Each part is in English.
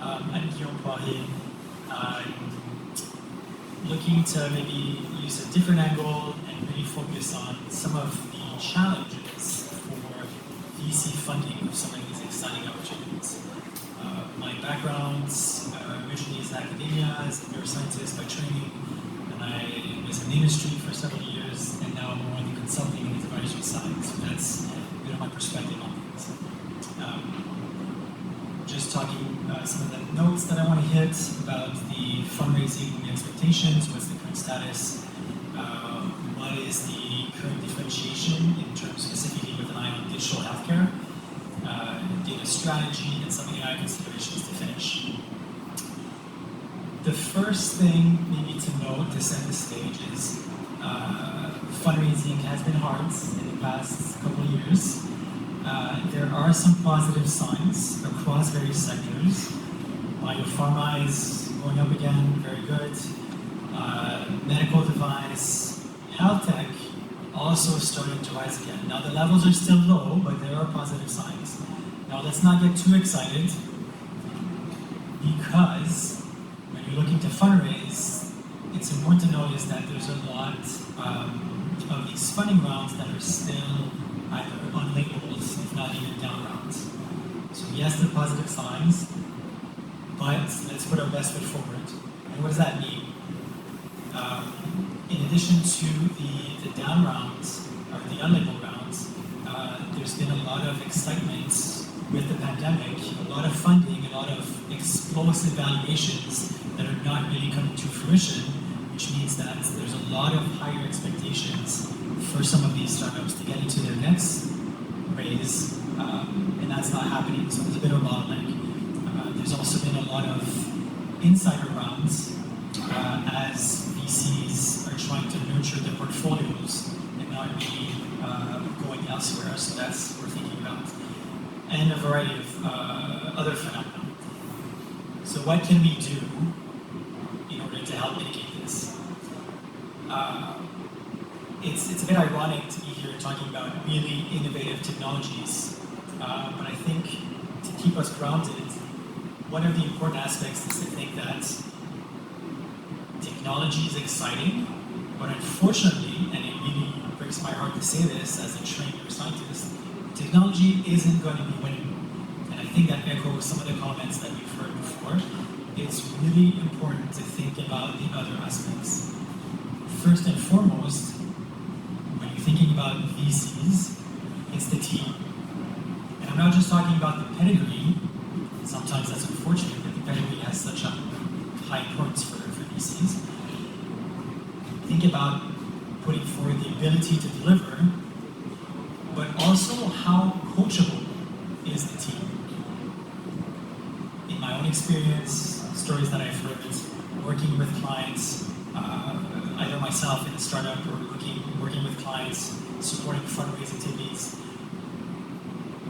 I'm Guillaume Poirier. I'm looking to maybe use a different angle and really focus on some of the challenges for VC funding of some of these exciting opportunities. My background originally is in academia, as a neuroscientist by training, and I was in the industry for several years, and now I'm more on the consulting and advisory side. So that's a bit of my perspective on things. Just talking some of the notes that I want to hit about the fundraising expectations, what's the current status, what is the current differentiation in terms specifically with an eye on digital healthcare, data strategy, and some AI considerations to finish. The first thing maybe to note to set the stage is fundraising has been hard in the past couple of years. There are some positive signs across various sectors. Biopharma is going up again, very good. Medical device, health tech also starting to rise again. Now the levels are still low, but there are positive signs. Now let's not get too excited, because when you're looking to fundraise, it's important to notice that there's a lot of these funding rounds that are still either unlabeled, if not even down rounds. So yes, they're positive signs, but let's put our best foot forward. And what does that mean? In addition to the down rounds, or the unlabeled rounds, there's been a lot of excitement with the pandemic, a lot of funding, a lot of explosive valuations that are not really coming to fruition, which means that there's a lot of higher expectations for some of these startups to get into their next raise, and that's not happening, so there's a bit of a bottleneck. There's also been a lot of insider rounds as VCs are trying to nurture their portfolios and not really going elsewhere, so that's what we're thinking about. And a variety of other phenomena. So what can we do in order to help mitigate this? It's a bit ironic to be here talking about really innovative technologies, but I think to keep us grounded, one of the important aspects is to think that technology is exciting, but unfortunately, and it really breaks my heart to say this as a trained neuroscientist, technology isn't going to be winning. And I think that echoes some of the comments that we've heard before. It's really important to think about the other aspects. First and foremost, when you're thinking about VCs, it's the team. And I'm not just talking about the pedigree. Sometimes that's unfortunate that the pedigree has such a high importance for VCs. Think about putting forward the ability to deliver, but also how coachable is the team. In my own experience, stories that I've heard, working with clients, either myself in a startup or working with clients, supporting fundraising activities,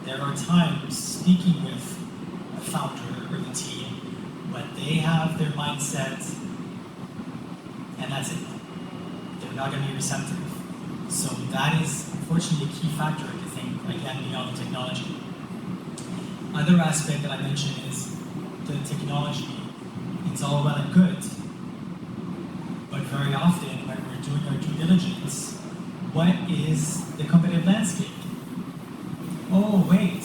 there are times speaking with the founder or the team when they have their mindset and that's it. They're not going to be receptive. So that is unfortunately a key factor to think, again, beyond the technology. Other aspect that I mentioned is the technology. It's all well and good, but very often when we're doing our due diligence, what is the competitive landscape? Oh, wait,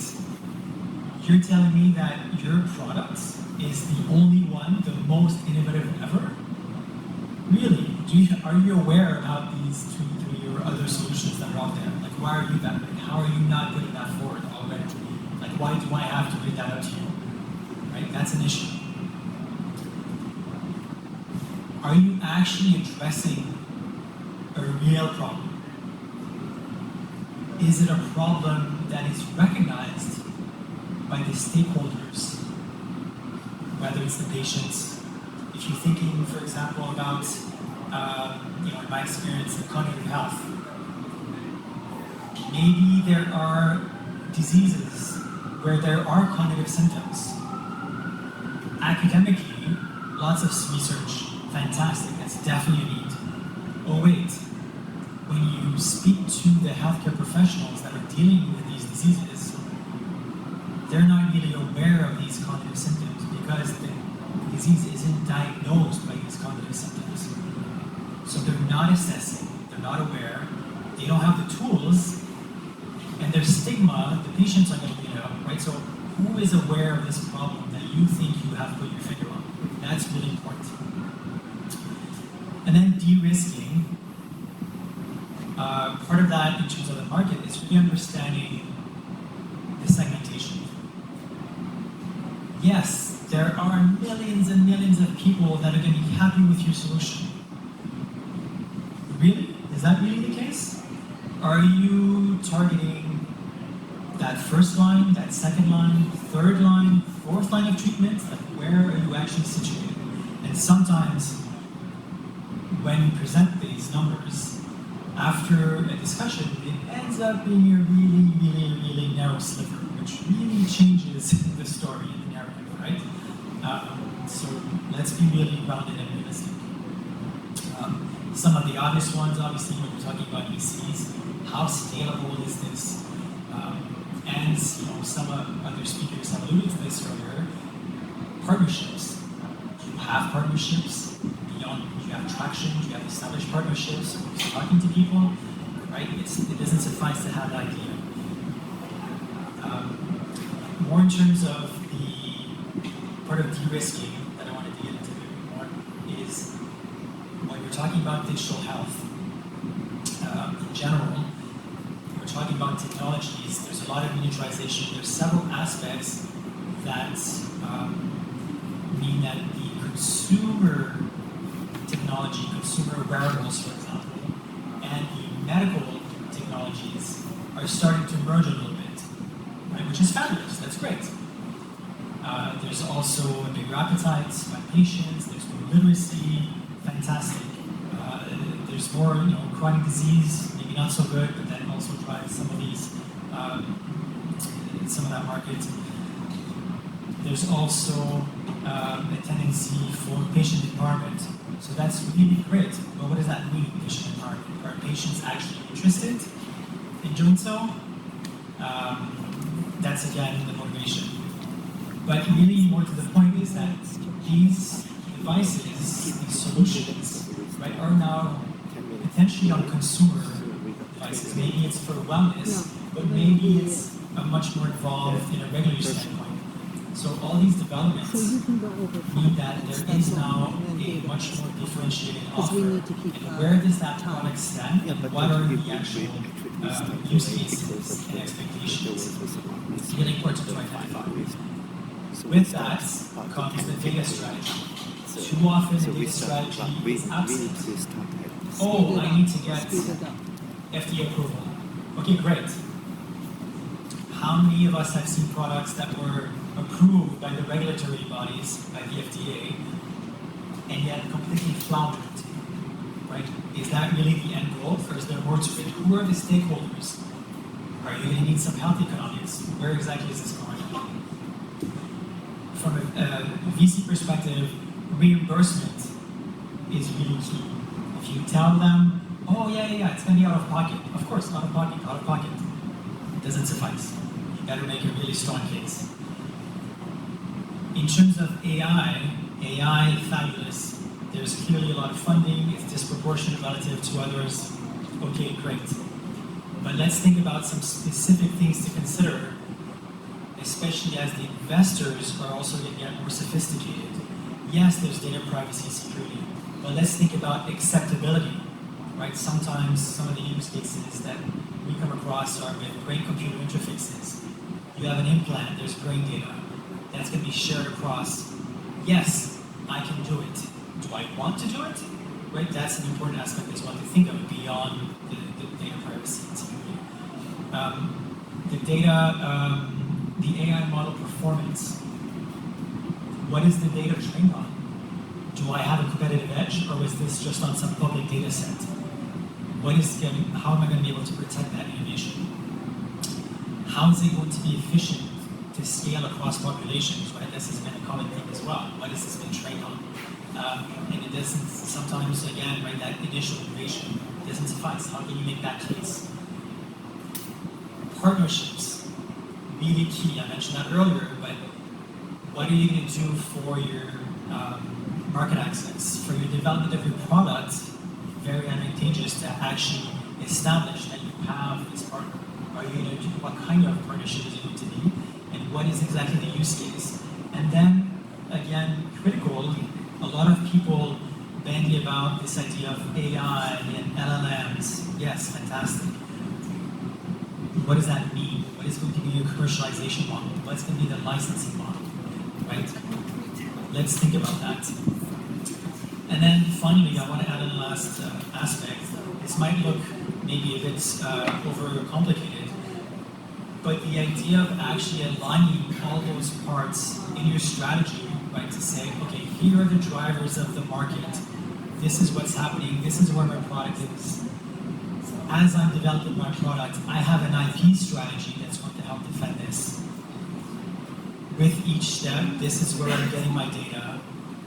you're telling me that your product is the only one, the most innovative ever? Really? Are you aware about these 2, 3, or other solutions that are out there? Like, why are you that? Like, how are you not putting that forward already? Like, why do I have to read that out to you? Right? That's an issue. Are you actually addressing a real problem? Is it a problem that is recognized by the stakeholders, whether it's the patients? If you're thinking, for example, about, in my experience, in cognitive health, maybe there are diseases where there are cognitive symptoms. Academically, lots of research, fantastic, that's definitely a need. Oh wait, when you speak to the healthcare professionals that are dealing with these diseases, they're not really aware of these cognitive symptoms because isn't diagnosed by these cognitive symptoms. So they're not assessing, they're not aware, they don't have the tools, and their stigma, the patients are going to beat it up, right? So who is aware of this problem that you think you have put your finger on? That's really important. And then de-risking, part of that in terms of the market is really understanding the segmentation. Yes, there are millions and millions of people that are going to be happy with your solution. Really? Is that really the case? Are you targeting that first line, that second line, third line, fourth line of treatment? Like, where are you actually situated? And sometimes, when you present these numbers, after a discussion, it ends up being a really, really, really narrow sliver, which really changes the story and the narrative, right? So let's be really grounded and realistic. Some of the obvious ones, obviously, when we're talking about ECs, how scalable is this? And some other speakers have alluded to this earlier. Partnerships. Do you have partnerships? Beyond, do you have traction? Do you have established partnerships? Are you talking to people? Right? It doesn't suffice to have that idea. More in terms of the part of de-risking that I want to get into a bit more is when we're talking about digital health in general, we're talking about technologies, there's a lot of miniaturization. There's several aspects that mean that the consumer technology, consumer wearables, for example, and the medical technologies are starting to merge a little bit, right? Which is fabulous. That's great. There's also a bigger appetite by patients. There's more literacy. Fantastic. There's more, chronic disease, maybe not so good, but that also drives some of these, some of that market. There's also a tendency for patient empowerment. So that's really great. But what does that mean, patient empowerment? Are patients actually interested in doing so? That's again the motivation. But really more to the point is that these devices, these solutions, right, are now potentially on consumer devices. Maybe it's for wellness, but maybe it's much more involved in a regular standpoint. So all these developments mean that there is now a much more differentiated offer. And where does that product stand, and what are the actual use cases and expectations? It's really important to identify. With that comes the data strategy. Too often the data strategy is absent. Oh, I need to get FDA approval. Okay, great. How many of us have seen products that were approved by the regulatory bodies, by the FDA, and yet completely floundered? Right? Is that really the end goal, or is there more to it? Who are the stakeholders? Are you going to need some health economics? Where exactly is this going? From a VC perspective, reimbursement is really key. If you tell them, oh yeah, it's going to be out of pocket. Of course, out of pocket. It doesn't suffice. You better make a really strong case. In terms of AI, fabulous. There's clearly a lot of funding. It's disproportionate relative to others. Okay, great. But let's think about some specific things to consider, especially as the investors are also going to get more sophisticated. Yes, there's data privacy security, but let's think about acceptability, right? Sometimes some of the use cases that we come across are with brain-computer interfaces. You have an implant, there's brain data. That's going to be shared across. Yes, I can do it. Do I want to do it? Right? That's an important aspect as well to think of beyond the data privacy and security. The data, the AI model performance. What is the data trained on? Do I have a competitive edge, or is this just on some public data set? How am I going to be able to protect that innovation? How is it going to be efficient to scale across populations, right? This has been a common thing as well. What has this been trained on? And it doesn't, sometimes, again, right, that initial innovation doesn't suffice. How can you make that case? Partnerships, really key. I mentioned that earlier, but what are you going to do for your market access. For your development of your product, very advantageous to actually establish that you have this partner. Are you going to do, what kind of partnership is it going to be, and what is exactly the use case? And then, again, critical, a lot of people bandy about this idea of AI and LLMs. Yes, fantastic. What does that mean? What is going to be your commercialization model? What's going to be the licensing model, right? Let's think about that. And then finally, I want to add in the last aspect. This might look maybe a bit overcomplicated, but the idea of actually aligning all those parts in your strategy, right, to say, okay, here are the drivers of the market. This is what's happening. This is where my product is. As I'm developing my product, I have an IP strategy that's going to help defend this. With each step, this is where I'm getting my data,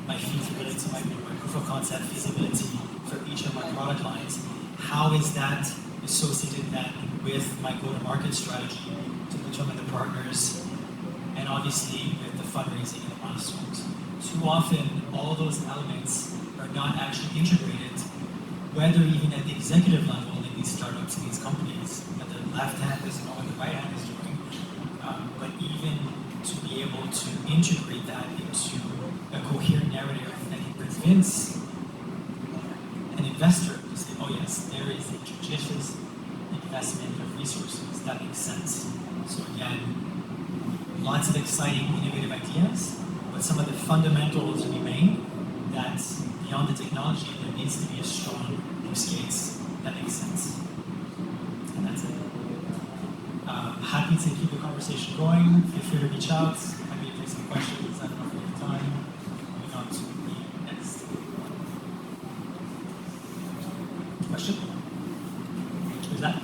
my feasibility, my proof of concept feasibility for each of my product lines. How is that associated then with my go-to-market strategy to determine the partners, and obviously with the fundraising and the milestones. Too often, all those elements are not actually integrated, whether even at the executive level in these startups, in these companies, that the left hand doesn't know what the right hand is doing, but even to be able to integrate that into a coherent narrative that can convince an investor to say, oh yes, there is a judicious investment of resources, that makes sense. So again, lots of exciting, innovative ideas, but some of the fundamentals remain that beyond the technology, there needs to be a strong use case that makes sense. And that's it. Happy to keep the conversation going. Feel free to reach out. Happy to take some questions. I don't know if we have time. Moving on to the next question. Who's that?